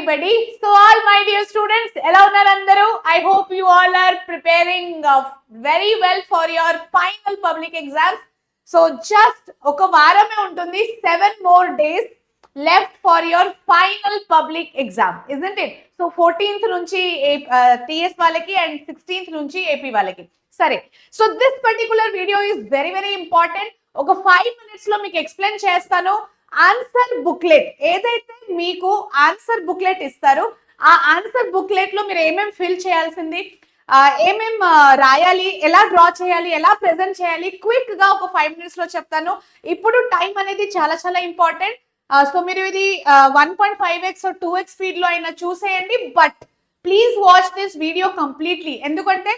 everybody. So all my dear students, ela unnaru andaru? I hope you all are preparing very well for your final public exams. So just oka varame untundi, 7 more days left for your final public exam, isn't it? So 14th nunchi TS వాళ్ళకి and 16th nunchi AP వాళ్ళకి. సరే, so this particular video is very very important. ఒక 5 minutes లో మీకు explain చేస్తాను. Answer booklet ఏదైతే మీకు answer booklet ఇస్తారు, ఆ ఆన్సర్ బుక్లెట్ లో మీరు ఏమేమి ఫిల్ చేయాల్సింది, ఏమేం రాయాలి, ఎలా డ్రా చేయాలి, ఎలా ప్రెజెంట్ చేయాలి, క్విక్ గా ఒక 5 minutes లో చెప్తాను. ఇప్పుడు టైం అనేది చాలా చాలా ఇంపార్టెంట్. సో మీరు ఇది 1.5x 2x స్పీడ్ లో అయినా చూసేయండి, but please watch this video completely. ఎందుకంటే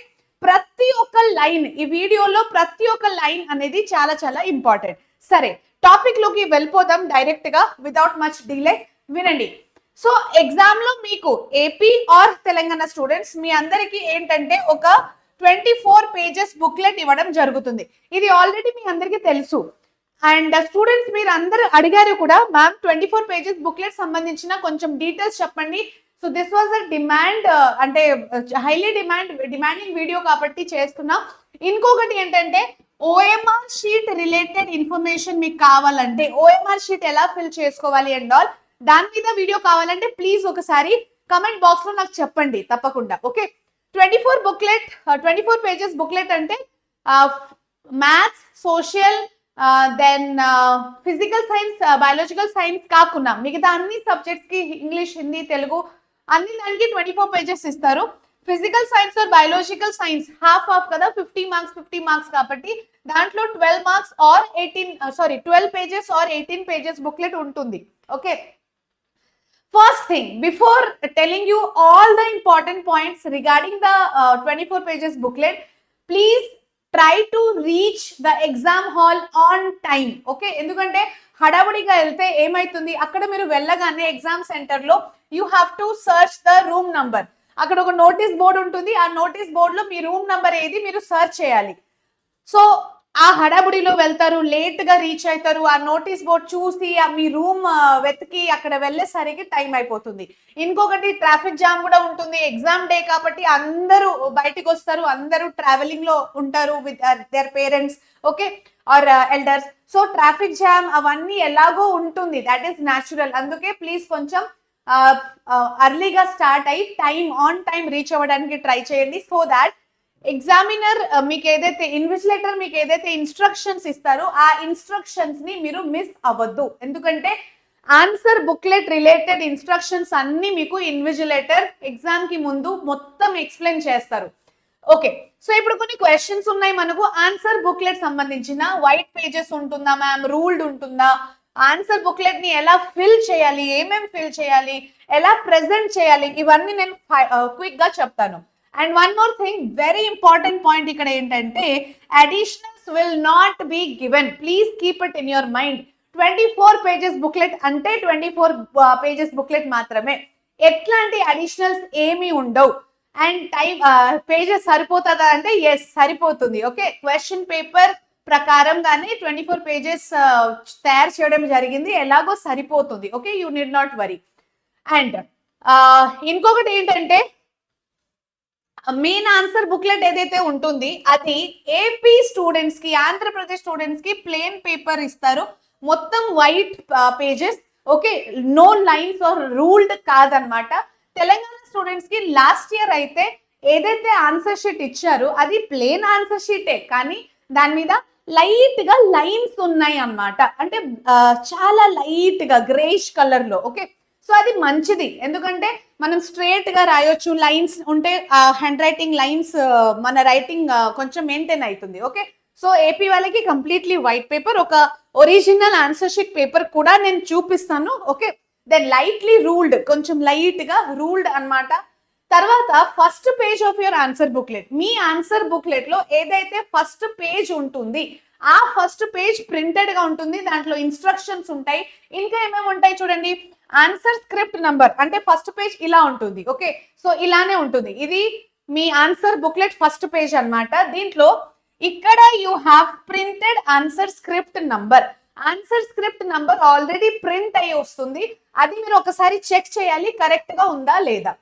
ప్రతి ఒక్క లైన్, ఈ వీడియోలో ప్రతి ఒక్క లైన్ అనేది చాలా చాలా ఇంపార్టెంట్. సరే, టాపిక్ లోకి వెళ్ళిపోదాం డైరెక్ట్ గా, వితౌట్ మచ్ డిలే. వినండి. సో ఎగ్జామ్ లో మీకు ఏపీ ఆర్ తెలంగాణ స్టూడెంట్స్ మీ అందరికి ఏంటంటే ఒక 24 pages బుక్లెట్ ఇవ్వడం జరుగుతుంది. ఇది ఆల్రెడీ మీ అందరికీ తెలుసు. అండ్ స్టూడెంట్స్ మీరు అందరు అడిగారు కూడా, మ్యామ్ 24 pages బుక్లెట్ సంబంధించిన కొంచెం డీటెయిల్స్ చెప్పండి. So this was a demand, అంటే హైలీ డిమాండింగ్ వీడియో కాబట్టి చేస్తున్నా. ఇంకొకటి ఏంటంటే ఓఎంఆర్ షీట్ రిలేటెడ్ ఇన్ఫర్మేషన్ మీకు కావాలంటే, ఓఎంఆర్ షీట్ ఎలా ఫిల్ చేసుకోవాలి అండ్ ఆల్, దాని మీద వీడియో కావాలంటే ప్లీజ్ ఒకసారి కమెంట్ బాక్స్ లో నాకు చెప్పండి తప్పకుండా. ఓకే, 24 pages బుక్లెట్ అంటే maths, social, then physical science, biological science కాకుండా మిగతా అన్ని సబ్జెక్ట్స్ కి ఇంగ్లీష్, హిందీ, తెలుగు అన్ని దానికి 24 pages ఇస్తారు. Physical science or biological science half కదా, 50 marks కాబట్టి దాంట్లో 12 marks ఆర్ 12 pages ఆర్ 18 pages బుక్లెట్ ఉంటుంది. Okay, first thing, before telling you all the important points regarding the 24 pages booklet, please try to reach the exam hall on time. Okay, ఎందుకంటే హడావుడిగా వెళ్తే ఏమైతుంది, అక్కడ మీరు వెళ్ళగానే ఎగ్జామ్ సెంటర్ లో you have to search the room number. అక్కడ ఒక నోటీస్ బోర్డు ఉంటుంది, ఆ నోటీస్ బోర్డు లో మీ రూమ్ నంబర్ ఏది మీరు సర్చ్ చేయాలి. సో ఆ హడాబుడిలో వెళ్తారు, లేట్ గా రీచ్ అవుతారు, ఆ నోటీస్ బోర్డ్ చూసి ఆ మీ రూమ్ వెతికి అక్కడ వెళ్ళేసరికి టైం అయిపోతుంది. ఇంకొకటి ట్రాఫిక్ జామ్ కూడా ఉంటుంది, ఎగ్జామ్ డే కాబట్టి అందరూ బయటికి వస్తారు, అందరూ ట్రావెలింగ్ లో ఉంటారు with their parents, okay, or elders. So traffic jam అవన్నీ ఎలాగో ఉంటుంది, దట్ ఈస్ న్యాచురల్. అందుకే ప్లీజ్ కొంచెం అర్లీగా స్టార్ట్ అయ్యి ఆన్ టైం రీచ్ అవ్వడానికి ట్రై చేయండి. సో దాట్ ఎగ్జామినర్ మీకు ఏదైతే ఇన్విజిలేటర్ మీకు ఏదైతే ఇన్స్ట్రక్షన్స్ ఇస్తారో ఆ ఇన్స్ట్రక్షన్స్ ని మీరు మిస్ అవ్వద్దు. ఎందుకంటే ఆన్సర్ బుక్లెట్ రిలేటెడ్ ఇన్స్ట్రక్షన్స్ అన్ని మీకు ఇన్విజిలేటర్ ఎగ్జామ్ కి ముందు మొత్తం ఎక్స్ప్లెయిన్ చేస్తారు. ఓకే, సో ఇప్పుడు కొన్ని క్వశ్చన్స్ ఉన్నాయి మనకు ఆన్సర్ బుక్లెట్ సంబంధించిన. వైట్ పేజెస్ ఉంటుందా మ్యామ్, రూల్డ్ ఉంటుందా, ఆన్సర్ బుక్లెట్ ని ఎలా ఫిల్ చేయాలి, ఏమేమి ఫిల్ చేయాలి, ఎలా ప్రెజెంట్ చేయాలి, ఇవన్నీ నేను క్విక్ గా చెప్తాను. And one more thing, very important point ఇక్కడ ఏంటంటే additionals will not be given. Please keep it in your mind. 24 pages booklet అంటే 24 pages బుక్లెట్ మాత్రమే. ఎట్లాంటి అడిషనల్స్ ఏమీ ఉండవు. అండ్ పేజెస్ సరిపోతుందా అంటే ఎస్ సరిపోతుంది. ఓకే, క్వశ్చన్ పేపర్ ప్రకారంగానే 24 pages తయారు చేయడం జరిగింది, ఎలాగో సరిపోతుంది. Okay, you need not worry. And ఇంకొకటి ఏంటంటే మెయిన్ ఆన్సర్ బుక్లెట్ ఏదైతే ఉంటుంది అది ఏపీ స్టూడెంట్స్ కి, ఆంధ్రప్రదేశ్ స్టూడెంట్స్ కి ప్లేన్ పేపర్ ఇస్తారు, మొత్తం white pages. Okay, no lines or ruled కాదనమాట. తెలంగాణ స్టూడెంట్స్ కి లాస్ట్ ఇయర్ అయితే ఏదైతే ఆన్సర్ షీట్ ఇచ్చారో అది ప్లేన్ ఆన్సర్ షీటే, కానీ దాని మీద లైట్ గా లైన్స్ ఉన్నాయి అన్నమాట. అంటే చాలా లైట్ గా గ్రేష్ కలర్ లో. ఓకే, సో అది మంచిది, ఎందుకంటే మనం స్ట్రేట్ గా రాయొచ్చు, లైన్స్ ఉంటే హ్యాండ్ రైటింగ్ లైన్స్ మన రైటింగ్ కొంచెం మెయింటైన్ అవుతుంది. ఓకే, సో ఏపీ వాళ్ళకి కంప్లీట్లీ వైట్ పేపర్, ఒక ఒరిజినల్ ఆన్సర్ షీట్ పేపర్ కూడా నేను చూపిస్తాను. ఓకే, దెన్ లైట్లీ రూల్డ్, కొంచెం లైట్ గా రూల్డ్ అన్నమాట. తర్వాత first page of your answer booklet, me answer booklet లో ఏదైతే ఫస్ట్ పేజ్ ఉంటుంది ఆ ఫస్ట్ పేజ్ ప్రింటెడ్ గా ఉంటుంది, దాంట్లో ఇన్స్ట్రక్షన్స్ ఉంటాయి. ఇంకా ఏమేమి ఉంటాయి చూడండి, ఆన్సర్ స్క్రిప్ట్ నంబర్, అంటే ఫస్ట్ పేజ్ ఇలా ఉంటుంది. ఓకే, సో ఇలానే ఉంటుంది. ఇది మీ ఆన్సర్ బుక్లెట్ ఫస్ట్ పేజ్ అన్నమాట. దీంట్లో ఇక్కడ you have printed answer script number. Answer script number already print అయ్యి వస్తుంది, అది మీరు ఒకసారి చెక్ చేయాలి కరెక్ట్ గా ఉందా లేదా.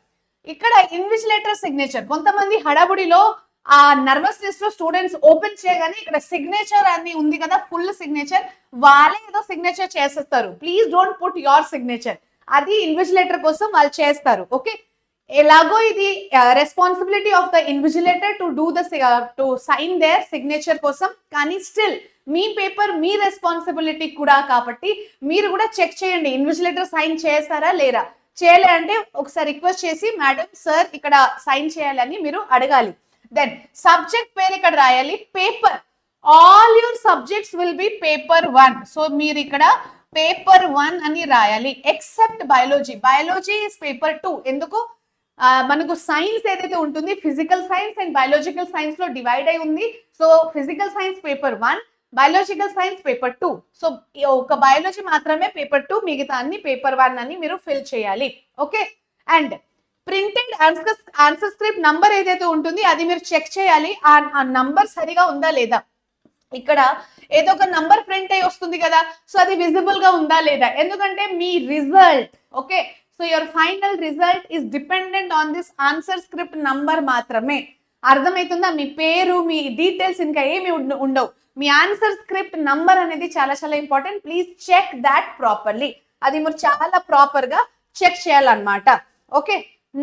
ఇక్కడ ఇన్విజిలేటర్ సిగ్నేచర్, కొంతమంది హడాబుడిలో ఆ నర్వస్నెస్ లో స్టూడెంట్స్ ఓపెన్ చేయగానే ఇక్కడ సిగ్నేచర్ అని ఉంది కదా, ఫుల్ సిగ్నేచర్, వాళ్ళే ఏదో సిగ్నేచర్ చేసేస్తారు. Please don't put your signature, అది ఇన్విజిలేటర్ కోసం వాళ్ళు చేస్తారు. ఓకే, ఎలాగో ఇది responsibility of the invigilator to do the to sign their signature కోసం, కానీ స్టిల్ మీ పేపర్ మీ రెస్పాన్సిబిలిటీ కూడా కాబట్టి మీరు కూడా చెక్ చేయండి ఇన్విజిలేటర్ సైన్ చేస్తారా లేరా. చేయలే అంటే ఒకసారి రిక్వెస్ట్ చేసి మేడం సార్ ఇక్కడ సైన్ చేయాలని మీరు అడగాలి. దెన్ సబ్జెక్ట్ పేరు ఇక్కడ రాయాలి. Paper, all your subjects will be paper 1. So మీరు ఇక్కడ పేపర్ 1 అని రాయాలి, except biology. Biology is paper 2. ఎందుకు, మనకు సైన్స్ ఏదైతే ఉంటుంది physical science and biological science లో డివైడ్ అయి ఉంది. So physical science paper 1, biological science paper 2. So ఒక బయాలజీ మాత్రమే పేపర్ 2, మిగతా అన్ని పేపర్ 1 అని మీరు ఫిల్ చేయాలి. Okay, and printed answer script number ఏదైతే ఉంటుంది అది మీరు చెక్ చేయాలి, ఆ నంబర్ సరిగా ఉందా లేదా. ఇక్కడ ఏదో ఒక నంబర్ ప్రింట్ అయి వస్తుంది కదా, సో అది విజిబుల్ గా ఉందా లేదా. ఎందుకంటే మీ result, okay, so your final result is dependent on this answer script number మాత్రమే. అర్థమవుతుందా, మీ పేరు మీ డీటెయిల్స్ ఇంకా ఏమి ఉండవు. మీ ఆన్సర్ స్క్రిప్ట్ నంబర్ అనేది చాలా చాలా important. Please check that properly, అది మీరు చాలా ప్రాపర్ గా చెక్ చేయాలన్నమాట. Okay,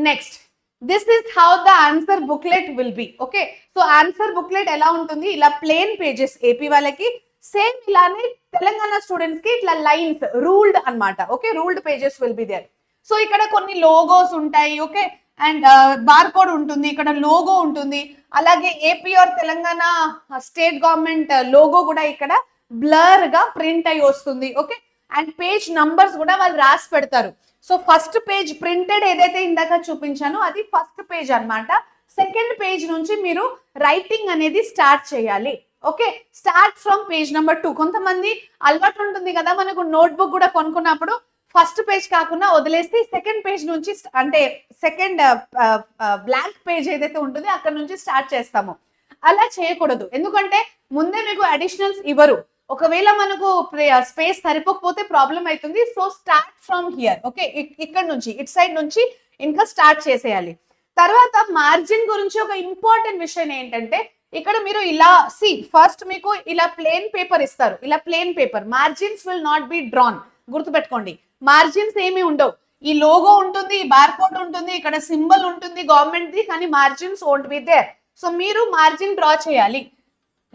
next this is how the answer booklet will be. Okay, so answer booklet ఎలా ఉంటుంది, ఇలా ప్లేన్ పేజెస్ ఏపీ వాళ్ళకి, సేమ్ ఇలానే తెలంగాణ స్టూడెంట్స్ కి ఇట్లా లైన్స్ రూల్డ్ అన్నమాట. Okay, ruled pages will be there. So ఇక్కడ కొన్ని లోగోస్ ఉంటాయి. ఓకే, అండ్ బార్ కోడ్ ఉంటుంది, ఇక్కడ లోగో ఉంటుంది, అలాగే AP or Telangana state government logo కూడా ఇక్కడ బ్లర్ గా ప్రింట్ అయి వస్తుంది. ఓకే, అండ్ పేజ్ నంబర్స్ కూడా వాళ్ళు రాసి పెడతారు. సో ఫస్ట్ పేజ్ ప్రింటెడ్ ఏదైతే ఇందాక చూపించానో అది ఫస్ట్ పేజ్ అన్నమాట. సెకండ్ పేజ్ నుంచి మీరు రైటింగ్ అనేది స్టార్ట్ చేయాలి. Okay, start from page number 2. కొంతమంది అలవాటు ఉంటుంది కదా, మనకు నోట్బుక్ కూడా కొనుక్కున్నప్పుడు ఫస్ట్ పేజ్ కాకుండా వదిలేసి సెకండ్ పేజ్ నుంచి, అంటే సెకండ్ బ్లాంక్ పేజ్ ఏదైతే ఉంటుందో అక్కడ నుంచి స్టార్ట్ చేస్తాము. అలా చేయకూడదు, ఎందుకంటే ముందే మీకు అడిషనల్స్ ఇవ్వరు. ఒకవేళ మనకు స్పేస్ సరిపోకపోతే ప్రాబ్లం అవుతుంది. So start from here. Okay, ఇక్కడ నుంచి ఇటు సైడ్ నుంచి ఇంకా స్టార్ట్ చేసేయాలి. తర్వాత మార్జిన్ గురించి ఒక ఇంపార్టెంట్ విషయం ఏంటంటే, ఇక్కడ మీరు ఇలా ఫస్ట్ మీకు ఇలా ప్లేన్ పేపర్ ఇస్తారు, ఇలా plain paper, margins will not be drawn. గుర్తుపెట్టుకోండి, మార్జిన్స్ ఏమి ఉండవు. ఈ లోగో ఉంటుంది, బార్ కోడ్ ఉంటుంది, ఇక్కడ సింబల్ ఉంటుంది గవర్నమెంట్ ది, కానీ margins won't be there. So మీరు మార్జిన్ డ్రా చేయాలి,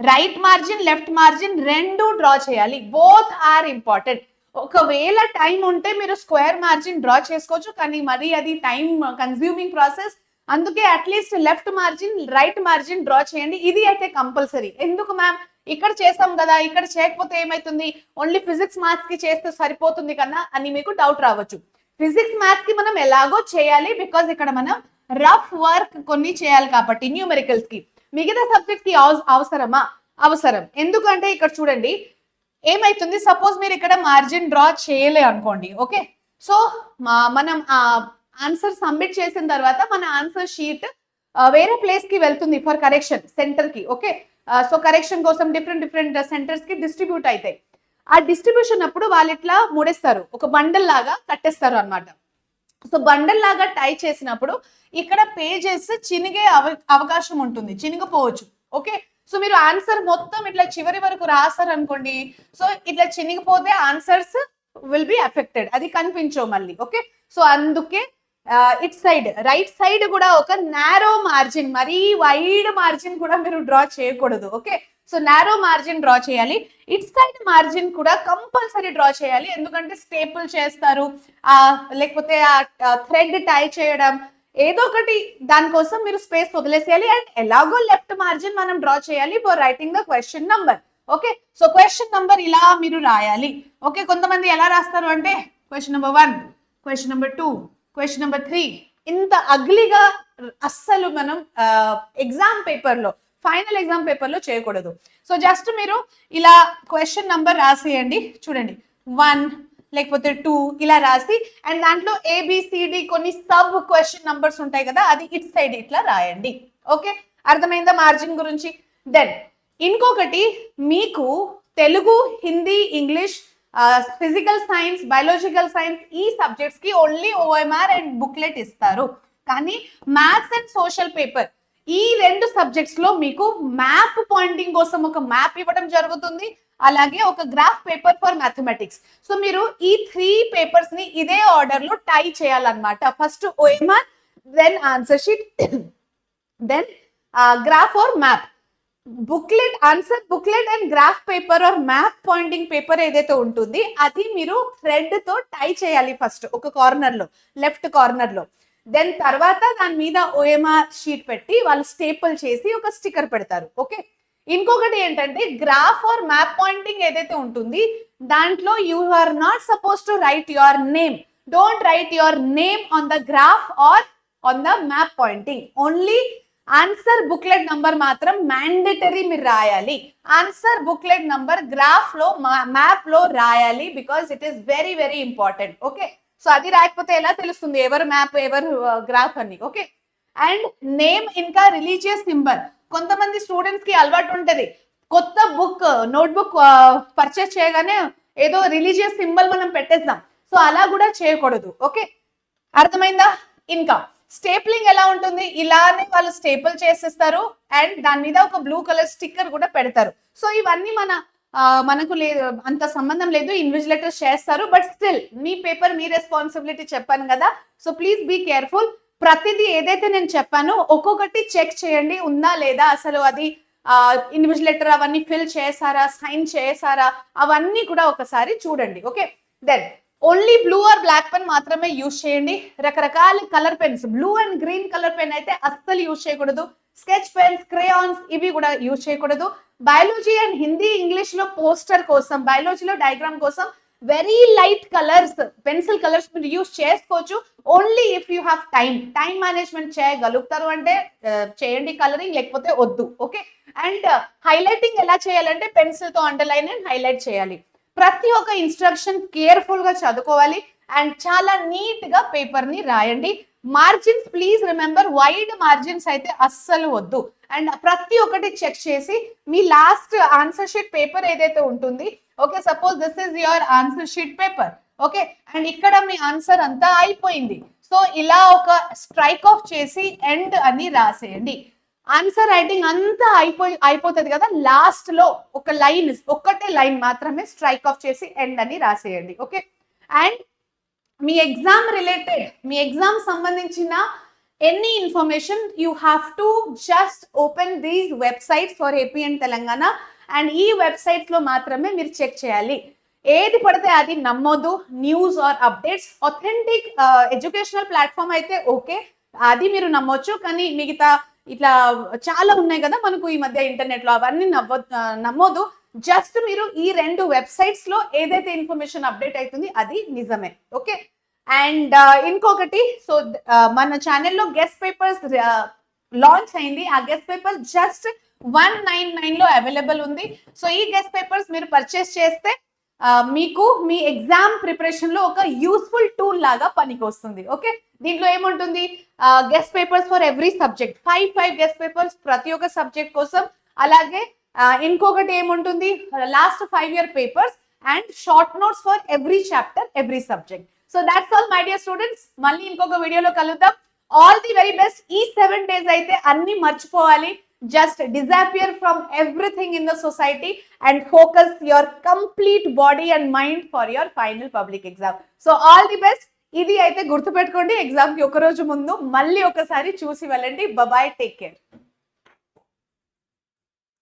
రైట్ మార్జిన్ లెఫ్ట్ మార్జిన్ రెండు డ్రా చేయాలి. Both are important. ఒకవేళ టైం ఉంటే మీరు స్క్వేర్ మార్జిన్ డ్రా చేసుకోవచ్చు, కానీ మరి అది టైం కన్స్యూమింగ్ ప్రాసెస్. అందుకే at least left margin right margin draw చేయండి. ఇది అయితే కంపల్సరీ. ఎందుకు మ్యామ్, ఇక్కడ చేస్తాం కదా, ఇక్కడ చేయకపోతే ఏమైతుంది, ఓన్లీ ఫిజిక్స్ మ్యాథ్స్ కి చేస్తే సరిపోతుంది కదా అని మీకు డౌట్ రావచ్చు. ఫిజిక్స్ మ్యాథ్స్ కి మనం ఎలాగో చేయాలి, బికాజ్ ఇక్కడ మనం రఫ్ వర్క్ కొన్ని చేయాలి కాబట్టి న్యూమెరికల్స్ కి. మిగతా సబ్జెక్ట్ కి అవసరమా? అవసరం. ఎందుకంటే ఇక్కడ చూడండి ఏమైతుంది, సపోజ్ మీరు ఇక్కడ మార్జిన్ డ్రా చేయలే అనుకోండి. ఓకే, సో మనం ఆన్సర్ సబ్మిట్ చేసిన తర్వాత మన ఆన్సర్ షీట్ వేరే ప్లేస్ కి వెళ్తుంది ఫర్ కరెక్షన్, సెంటర్ కి. ఓకే, సో కరెక్షన్ కోసం డిఫరెంట్ సెంటర్స్ కి డిస్ట్రిబ్యూట్ అవుతాయి. ఆ డిస్ట్రిబ్యూషన్ అప్పుడు వాళ్ళు ఇట్లా ముడేస్తారు, ఒక బండల్ లాగా కట్టేస్తారు అన్నమాట. సో బండల్ లాగా టై చేసినప్పుడు ఇక్కడ పేజెస్ చినిగే అవకాశం ఉంటుంది, చినిగిపోవచ్చు. ఓకే, సో మీరు ఆన్సర్ మొత్తం ఇట్లా చివరి వరకు రాస్తారు అనుకోండి, సో ఇట్లా చినిగిపోతే ఆన్సర్స్ విల్ బి అఫెక్టెడ్, అది కనిపించవు మళ్ళీ. ఓకే, సో అందుకే ఇట్ సైడ్ రైట్ సైడ్ కూడా ఒక నారో మార్జిన్, మరీ వైడ్ మార్జిన్ కూడా మీరు డ్రా చేయకూడదు. Okay, so narrow margin draw చేయాలి. ఇట్ సైడ్ మార్జిన్ కూడా కంపల్సరీ డ్రా చేయాలి, ఎందుకంటే స్టేపుల్ చేస్తారు, లేకపోతే థ్రెడ్ టై చేయడం ఏదో ఒకటి, దానికోసం మీరు స్పేస్ వదిలేసేయాలి. అండ్ ఎలాగో లెఫ్ట్ మార్జిన్ మనం డ్రా చేయాలి for writing the question number. Okay, so question number ఇలా మీరు రాయాలి. ఓకే, కొంతమంది ఎలా రాస్తారు అంటే question number 1, question number 2, question number 3, ఇంత అగ్లీగా అస్సలు మనం ఎగ్జామ్ పేపర్ లో, ఫైనల్ ఎగ్జామ్ పేపర్ లో చేయకూడదు. సో జస్ట్ మీరు ఇలా క్వశ్చన్ నంబర్ రాసేయండి. చూడండి 1 లేకపోతే 2 ఇలా రాసి, అండ్ దాంట్లో ఏబిసిడి కొన్ని సబ్ క్వశ్చన్ నంబర్స్ ఉంటాయి కదా, అది ఇట్ సైడ్ ఇట్లా రాయండి. ఓకే, అర్థమైందా మార్జిన్ గురించి? దెన్ ఇంకొకటి, మీకు Telugu, Hindi, English, physical science, biological science ఈ సబ్జెక్ట్స్ కి ఓన్లీ ఓఎంఆర్ అండ్ బుక్లెట్ ఇస్తారు. కానీ మ్యాథ్స్ అండ్ సోషల్ పేపర్ ఈ రెండు సబ్జెక్ట్స్ లో మీకు మ్యాప్ పాయింటింగ్ కోసం ఒక మ్యాప్ ఇవ్వడం జరుగుతుంది, అలాగే ఒక graph paper for mathematics. So మీరు ఈ 3 పేపర్స్ ని ఇదే ఆర్డర్ లో టై చేయాలన్నమాట. First OMR, then answer sheet, then graph or map. Booklet, answer booklet and graph paper or map pointing paper ఏదైతే ఉంటుంది అది మీరు థ్రెడ్ తో టై చేయాలి ఫస్ట్ ఒక కార్నర్ లో, లెఫ్ట్ కార్నర్ లో. దెన్ తర్వాత దాని మీద ఓఎంఆర్ షీట్ పెట్టి వాళ్ళు స్టేపుల్ చేసి ఒక స్టిక్కర్ పెడతారు. ఓకే, ఇంకొకటి ఏంటంటే గ్రాఫ్ ఆర్ మ్యాప్ పాయింటింగ్ ఏదైతే ఉంటుంది దాంట్లో you are not suppose to write your name. Don't write your name on the graph or on the map pointing. Only answer booklet number మాత్రం mandatory మీరు రాయాలి. Answer booklet number graph లో, map లో రాయాలి, because it is very very important. Okay, so అది రాకపోతే ఎలా తెలుస్తుంది ఎవరు మ్యాప్ ఎవరు గ్రాఫ్ అని? ఓకే, అండ్ నేమ్ ఇంకా రిలీజియస్ సింబల్. కొంతమంది స్టూడెంట్స్ కి అలవాటు ఉంటది, కొత్త బుక్ నోట్బుక్ పర్చేస్ చేయగానే ఏదో రిలీజియస్ సింబల్ మనం పెట్టేస్తాం. సో అలా కూడా చేయకూడదు. ఓకే, అర్థమైందా? ఇంకా స్టేప్లింగ్ ఎలా ఉంటుంది, ఇలానే వాళ్ళు స్టేపుల్ చేసేస్తారు అండ్ దాని మీద ఒక బ్లూ కలర్ స్టిక్కర్ కూడా పెడతారు. సో ఇవన్నీ మనకు లేదు, అంత సంబంధం లేదు, ఇన్విజిలేటర్స్ చేస్తారు. బట్ స్టిల్ మీ పేపర్ మీ రెస్పాన్సిబిలిటీ చెప్పాను కదా. So please be careful. ప్రతిదీ ఏదైతే నేను చెప్పానో ఒక్కొక్కటి చెక్ చేయండి, ఉందా లేదా, అసలు అది ఇన్విజిలేటర్ అవన్నీ ఫిల్ చేశారా, సైన్ చేశారా, అవన్నీ కూడా ఒకసారి చూడండి. Okay, then only blue or black pen మాత్రమే యూజ్ చేయండి. రకరకాల colour pens, blue and green colour pen అయితే అస్సలు యూజ్ చేయకూడదు. స్కెచ్ పెన్స్, క్రేయాన్స్ ఇవి కూడా యూజ్ చేయకూడదు. బయాలజీ అండ్ హిందీ, ఇంగ్లీష్ లో పోస్టర్ కోసం, బయాలజీలో డయాగ్రామ్ కోసం very light colours, pencil colours మీరు యూజ్ చేసుకోవచ్చు. Only if you have time management చేయగలుగుతారు అంటే చేయండి కలరింగ్, లేకపోతే వద్దు. ఓకే, అండ్ హైలైటింగ్ ఎలా చేయాలంటే పెన్సిల్ తో అండర్లైన్ అండ్ హైలైట్ చేయాలి. ప్రతి ఒక్క ఇన్స్ట్రక్షన్ కేర్ఫుల్ గా చదువుకోవాలి అండ్ చాలా నీట్ గా పేపర్ ని రాయండి. Margins please remember, wide margins అయితే అస్సలు వద్దు. అండ్ ప్రతి ఒక్కటి చెక్ చేసి మీ లాస్ట్ ఆన్సర్ షీట్ పేపర్ ఏదైతే ఉంటుంది, okay, suppose this is your answer sheet paper. Okay, and ఇక్కడ మీ ఆన్సర్ అంతా అయిపోయింది. సో ఇలా ఒక స్ట్రైక్ ఆఫ్ చేసి ఎండ్ అని రాసేయండి. ఆన్సర్ రైటింగ్ అంతా అయిపోతుంది కదా, లాస్ట్ లో ఒక లైన్, ఒక్కటే లైన్ మాత్రమే స్ట్రైక్ ఆఫ్ చేసి ఎండ్ అని రాసేయండి. ఓకే, అండ్ మీ ఎగ్జామ్ రిలేటెడ్, మీ ఎగ్జామ్ సంబంధించిన any information you have to just open these websites for AP and Telangana. And ఈ వెబ్సైట్స్ లో మాత్రమే మీరు చెక్ చేయాలి. ఏది పడితే అది నమ్మొద్దు. News or updates, authentic educational platform అయితే ఓకే, అది మీరు నమ్మొచ్చు. కానీ మిగతా ఇట్లా చాలా ఉన్నాయి కదా మనకు ఈ మధ్య ఇంటర్నెట్ లో, అవన్నీ నమ్మొద్దు. జస్ట్ మీరు ఈ 2 వెబ్సైట్స్ లో ఏదైతే ఇన్ఫర్మేషన్ అప్డేట్ అవుతుంది అది నిజమే. ఓకే, అండ్ ఇంకొకటి, సో మన ఛానల్లో గెస్ట్ పేపర్స్ లాంచ్ అయింది. ఆ గెస్ట్ పేపర్ జస్ట్ 199 లో అవైలబుల్ ఉంది. సో ఈ గెస్ట్ పేపర్స్ మీరు పర్చేస్ చేస్తే మీకు మీ ఎగ్జామ్ ప్రిపరేషన్ లో ఒక యూస్ఫుల్ టూల్ లాగా పనికి వస్తుంది. ఓకే, దీంట్లో ఏముంటుంది, guest papers for every subject, 5 guest papers ప్రతి ఒక్క సబ్జెక్ట్ కోసం. అలాగే ఇంకొకటి ఏముంటుంది, last 5 year papers and short notes for every chapter, every subject. So that's all my dear students. మళ్ళీ ఇంకొక వీడియోలో కలుద్దాం. All the very best. ఈ 7 days అయితే అన్ని మర్చిపోవాలి. Just disappear from everything in the society and focus your complete body and mind for your final public exam. So all the best. ఇది అయితే గుర్తుపెట్టుకోండి, ఎగ్జామ్ కి ఒక రోజు ముందు మళ్ళీ ఒకసారి చూసి వెళ్ళండి. Bye, take care.